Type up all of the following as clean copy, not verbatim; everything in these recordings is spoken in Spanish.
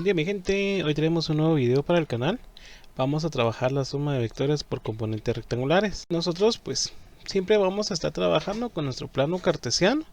día mi gente, hoy tenemos un nuevo video para el canal. Vamos a trabajar la suma de vectores por componentes rectangulares. Nosotros pues siempre vamos a estar trabajando con nuestro plano cartesiano.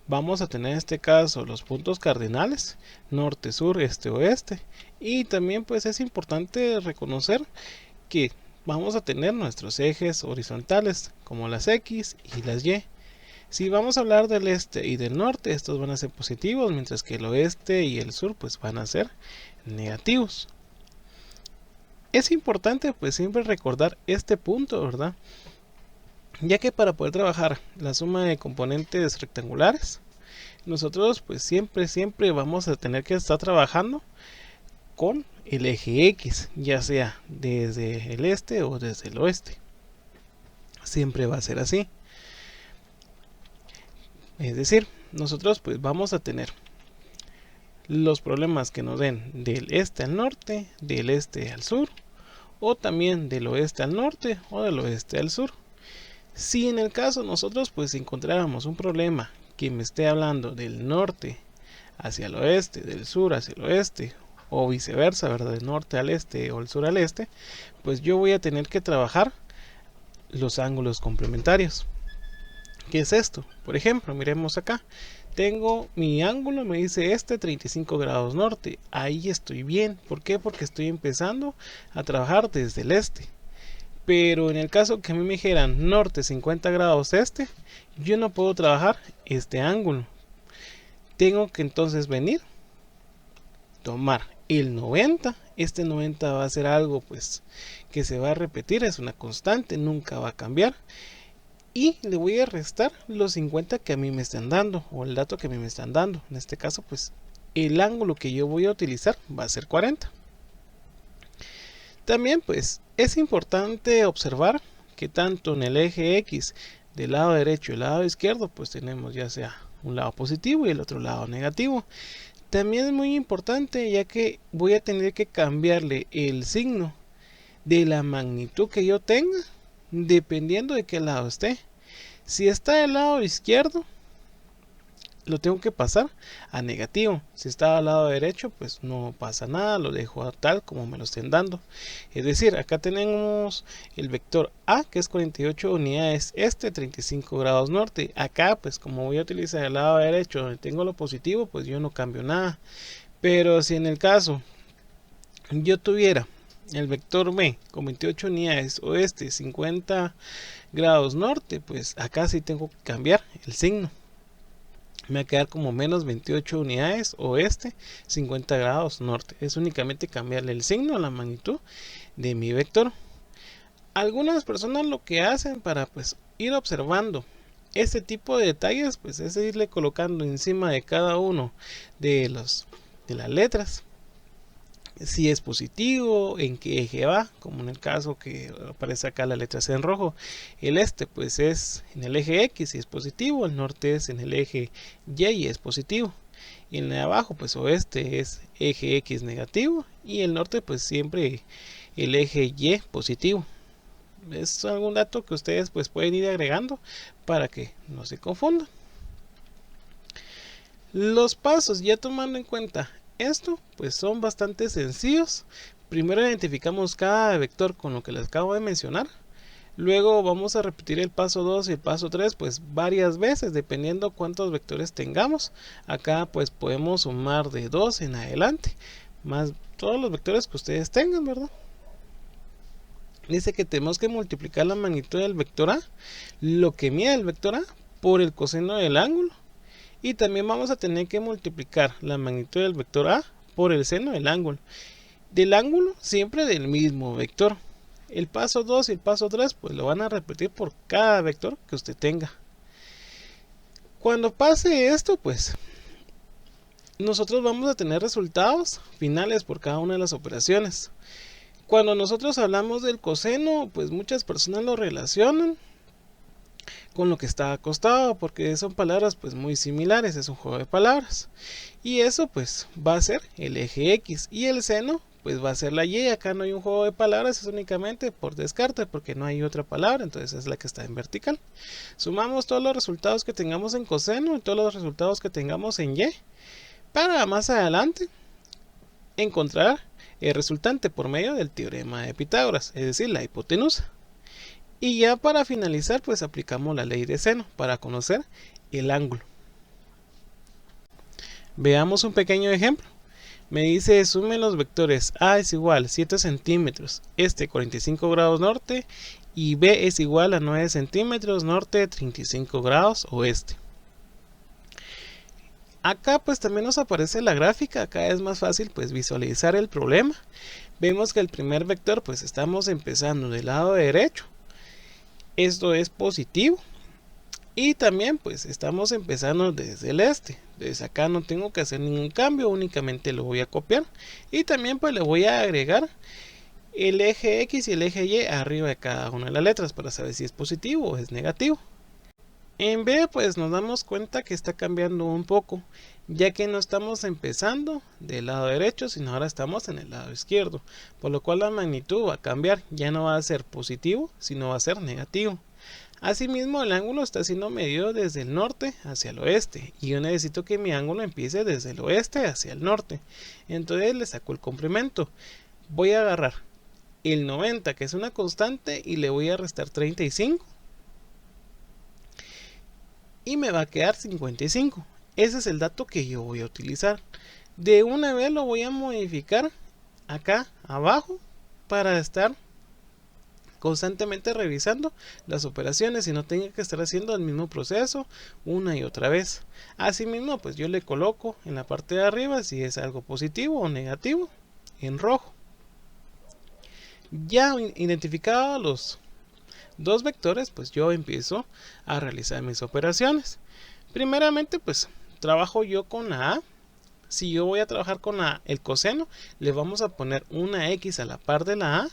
Vamos a tener en este caso los puntos cardinales, norte, sur, este, oeste. Y también pues es importante reconocer que vamos a tener nuestros ejes horizontales como las X y las Y. Si vamos a hablar del este y del norte, estos van a ser positivos, mientras que el oeste y el sur pues van a ser negativos. Es importante pues siempre recordar este punto, ¿verdad? Ya que para poder trabajar la suma de componentes rectangulares, nosotros pues siempre vamos a tener que estar trabajando con el eje X, ya sea desde el este o desde el oeste. Siempre va a ser así. Es decir, nosotros pues vamos a tener los problemas que nos den del este al norte, del este al sur, o también del oeste al norte o del oeste al sur. Si en el caso nosotros pues encontráramos un problema que me esté hablando del norte hacia el oeste, del sur hacia el oeste, o viceversa, ¿verdad? Del norte al este o el sur al este, pues yo voy a tener que trabajar los ángulos complementarios. ¿Qué es esto? Por ejemplo, miremos acá. Tengo mi ángulo, me dice 35 grados norte. Ahí estoy bien. ¿Por qué? Porque estoy empezando a trabajar desde el este. Pero en el caso que a mí me dijeran norte 50 grados este, yo no puedo trabajar este ángulo. Tengo que entonces venir, tomar el 90. Este 90 va a ser algo pues que se va a repetir, es una constante, nunca va a cambiar. Y le voy a restar los 50 que a mí me están dando, o el dato que a mí me están dando. En este caso pues el ángulo que yo voy a utilizar va a ser 40. También pues es importante observar que tanto en el eje X del lado derecho y el lado izquierdo pues tenemos ya sea un lado positivo y el otro lado negativo. También es muy importante ya que voy a tener que cambiarle el signo de la magnitud que yo tenga dependiendo de qué lado esté. Si está del lado izquierdo, lo tengo que pasar a negativo. Si está al lado derecho, pues no pasa nada, lo dejo tal como me lo estén dando. Es decir, acá tenemos el vector A, que es 48 unidades este, 35 grados norte. Acá, pues como voy a utilizar el lado derecho donde tengo lo positivo, pues yo no cambio nada. Pero si en el caso yo tuviera el vector B con 28 unidades oeste, 50 grados norte, pues acá sí tengo que cambiar el signo. Me va a quedar como menos 28 unidades oeste, 50 grados norte. Es únicamente cambiarle el signo a la magnitud de mi vector. Algunas personas lo que hacen para pues ir observando este tipo de detalles, pues es irle colocando encima de cada uno de las letras si es positivo, en qué eje va, como en el caso que aparece acá la letra C en rojo. El este pues es en el eje X y es positivo, el norte es en el eje Y es positivo, y en el de abajo pues oeste es eje X negativo y el norte pues siempre el eje Y positivo. Es algún dato que ustedes pues pueden ir agregando para que no se confundan. Los pasos, ya tomando en cuenta esto, pues son bastante sencillos. Primero identificamos cada vector con lo que les acabo de mencionar. Luego vamos a repetir el paso 2 y el paso 3 pues varias veces dependiendo cuántos vectores tengamos. Acá pues podemos sumar de 2 en adelante, más todos los vectores que ustedes tengan, ¿verdad? Dice que tenemos que multiplicar la magnitud del vector A, lo que mide el vector A, por el coseno del ángulo. Y también vamos a tener que multiplicar la magnitud del vector A por el seno del ángulo. Del ángulo siempre del mismo vector. El paso 2 y el paso 3 pues lo van a repetir por cada vector que usted tenga. Cuando pase esto pues nosotros vamos a tener resultados finales por cada una de las operaciones. Cuando nosotros hablamos del coseno pues muchas personas lo relacionan con lo que está acostado porque son palabras pues muy similares, es un juego de palabras, y eso pues va a ser el eje X y el seno pues va a ser la Y. Acá no hay un juego de palabras, es únicamente por descarte porque no hay otra palabra, entonces es la que está en vertical. Sumamos todos los resultados que tengamos en coseno y todos los resultados que tengamos en Y para más adelante encontrar el resultante por medio del teorema de Pitágoras, es decir, la hipotenusa. Y ya para finalizar, pues aplicamos la ley de seno para conocer el ángulo. Veamos un pequeño ejemplo. Me dice sume los vectores A es igual a 7 centímetros, 45 grados norte, y B es igual a 9 centímetros norte, 35 grados oeste. Acá pues también nos aparece la gráfica. Acá es más fácil pues visualizar el problema. Vemos que el primer vector pues estamos empezando del lado derecho. Esto es positivo. Y también pues estamos empezando desde el este. Desde acá no tengo que hacer ningún cambio, únicamente lo voy a copiar. Y también pues le voy a agregar el eje X y el eje Y arriba de cada una de las letras para saber si es positivo o es negativo. En B pues nos damos cuenta que está cambiando un poco, ya que no estamos empezando del lado derecho, sino ahora estamos en el lado izquierdo, por lo cual la magnitud va a cambiar, ya no va a ser positivo, sino va a ser negativo. Asimismo, el ángulo está siendo medido desde el norte hacia el oeste, y yo necesito que mi ángulo empiece desde el oeste hacia el norte. Entonces le saco el complemento. Voy a agarrar el 90, que es una constante, y le voy a restar 35. Y me va a quedar 55. Ese es el dato que yo voy a utilizar. De una vez lo voy a modificar acá abajo para estar constantemente revisando las operaciones y no tenga que estar haciendo el mismo proceso una y otra vez. Asimismo pues yo le coloco en la parte de arriba si es algo positivo o negativo en rojo. Ya identificado los dos vectores, pues yo empiezo a realizar mis operaciones. Primeramente pues trabajo yo con la A. Si yo voy a trabajar con el coseno, le vamos a poner una X a la par de la A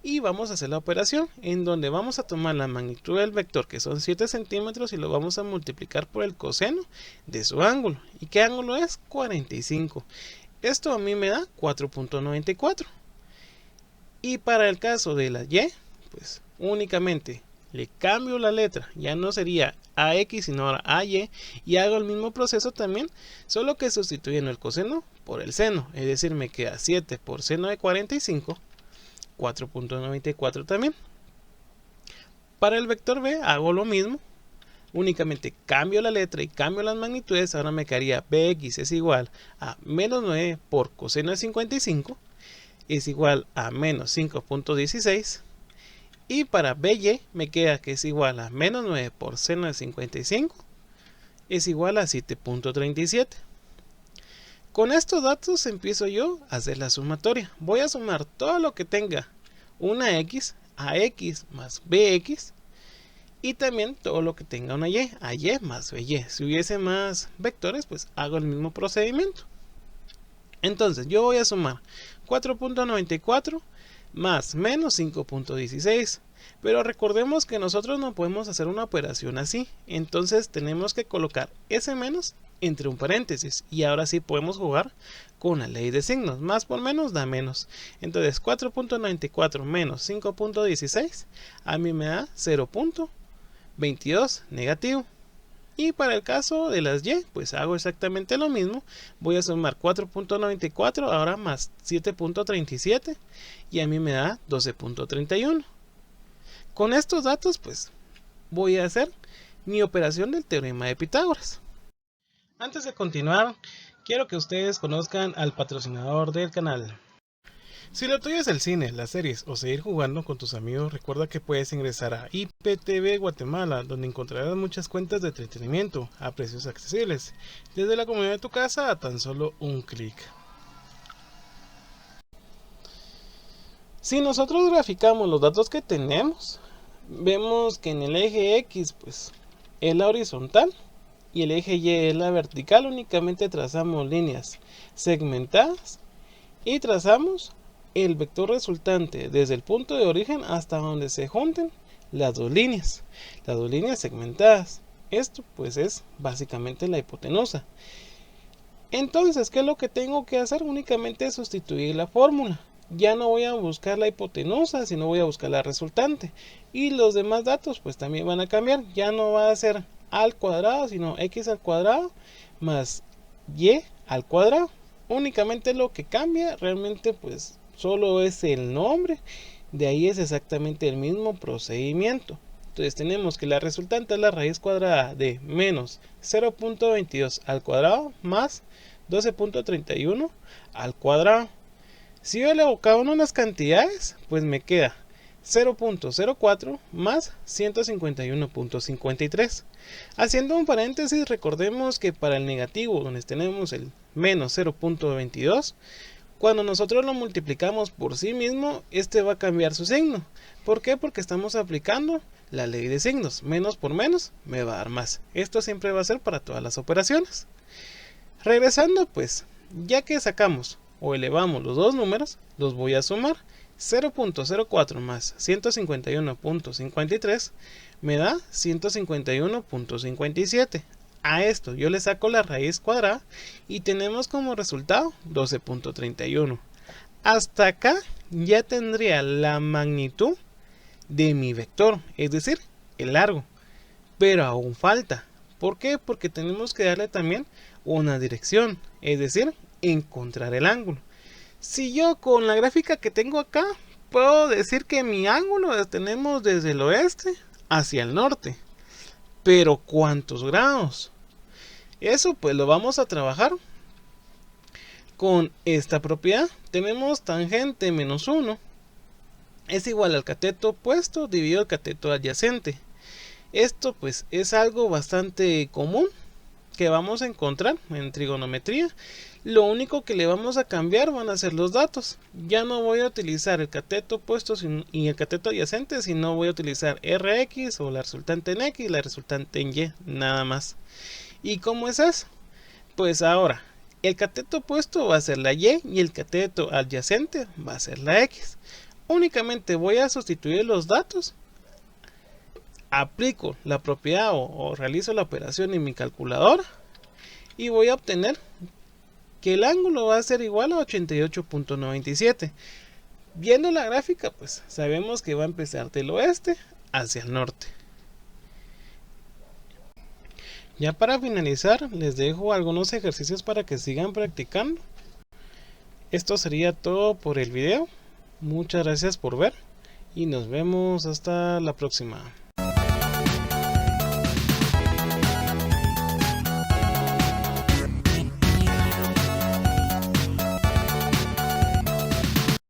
y vamos a hacer la operación en donde vamos a tomar la magnitud del vector, que son 7 centímetros, y lo vamos a multiplicar por el coseno de su ángulo. ¿Y qué ángulo es? 45. Esto a mí me da 4.94. Y para el caso de la Y, pues únicamente le cambio la letra, ya no sería AX sino ahora AY, y hago el mismo proceso también, solo que sustituyendo el coseno por el seno, es decir, me queda 7 por seno de 45, 4.94 también. Para el vector B hago lo mismo, únicamente cambio la letra y cambio las magnitudes. Ahora me quedaría BX es igual a menos 9 por coseno de 55, es igual a menos 5.16. Y para BY me queda que es igual a menos 9 por seno de 55, es igual a 7.37. Con estos datos empiezo yo a hacer la sumatoria. Voy a sumar todo lo que tenga una X a X más BX, y también todo lo que tenga una Y a Y más BY. Si hubiese más vectores, pues hago el mismo procedimiento. Entonces yo voy a sumar 4.94 más menos 5.16. Pero recordemos que nosotros no podemos hacer una operación así. Entonces tenemos que colocar ese menos entre un paréntesis. Y ahora sí podemos jugar con la ley de signos. Más por menos da menos. Entonces 4.94 menos 5.16 a mí me da 0.22 negativo. Y para el caso de las Y, pues hago exactamente lo mismo. Voy a sumar 4.94 ahora más 7.37 y a mí me da 12.31. Con estos datos pues voy a hacer mi operación del teorema de Pitágoras. Antes de continuar, quiero que ustedes conozcan al patrocinador del canal. Si lo tuyo es el cine, las series o seguir jugando con tus amigos, recuerda que puedes ingresar a IPTV Guatemala, donde encontrarás muchas cuentas de entretenimiento a precios accesibles, desde la comodidad de tu casa a tan solo un clic. Si nosotros graficamos los datos que tenemos, vemos que en el eje X pues es la horizontal y el eje Y es la vertical. Únicamente trazamos líneas segmentadas y trazamos el vector resultante desde el punto de origen hasta donde se junten las dos líneas segmentadas. Esto pues es básicamente la hipotenusa. Entonces, ¿qué es lo que tengo que hacer? Únicamente sustituir la fórmula. Ya no voy a buscar la hipotenusa, sino voy a buscar la resultante. Y los demás datos pues también van a cambiar. Ya no va a ser a al cuadrado, sino x al cuadrado más y al cuadrado. Únicamente lo que cambia realmente pues solo es el nombre, de ahí es exactamente el mismo procedimiento. Entonces tenemos que la resultante es la raíz cuadrada de menos 0.22 al cuadrado más 12.31 al cuadrado. Si yo le hago cada una de las cantidades, pues me queda 0.04 más 151.53. Haciendo un paréntesis, recordemos que para el negativo, donde tenemos el menos 0.22, cuando nosotros lo multiplicamos por sí mismo, este va a cambiar su signo. ¿Por qué? Porque estamos aplicando la ley de signos. Menos por menos me va a dar más. Esto siempre va a ser para todas las operaciones. Regresando pues, ya que sacamos o elevamos los dos números, los voy a sumar. 0.04 más 151.53 me da 151.57. A esto yo le saco la raíz cuadrada y tenemos como resultado 12.31. Hasta acá ya tendría la magnitud de mi vector, es decir, el largo. Pero aún falta. ¿Por qué? Porque tenemos que darle también una dirección, es decir, encontrar el ángulo. Si yo con la gráfica que tengo acá puedo decir que mi ángulo lo tenemos desde el oeste hacia el norte, pero ¿cuántos grados? Eso pues lo vamos a trabajar con esta propiedad. Tenemos tangente menos 1 es igual al cateto opuesto dividido al cateto adyacente. Esto pues es algo bastante común que vamos a encontrar en trigonometría. Lo único que le vamos a cambiar van a ser los datos. Ya no voy a utilizar el cateto opuesto y el cateto adyacente, sino voy a utilizar Rx o la resultante en X y la resultante en Y, nada más. ¿Y cómo es eso? Pues ahora, el cateto opuesto va a ser la Y y el cateto adyacente va a ser la X. Únicamente voy a sustituir los datos, aplico la propiedad o realizo la operación en mi calculadora y voy a obtener que el ángulo va a ser igual a 88.97. Viendo la gráfica, pues sabemos que va a empezar del oeste hacia el norte. Ya para finalizar, les dejo algunos ejercicios para que sigan practicando. Esto sería todo por el video. Muchas gracias por ver y nos vemos hasta la próxima.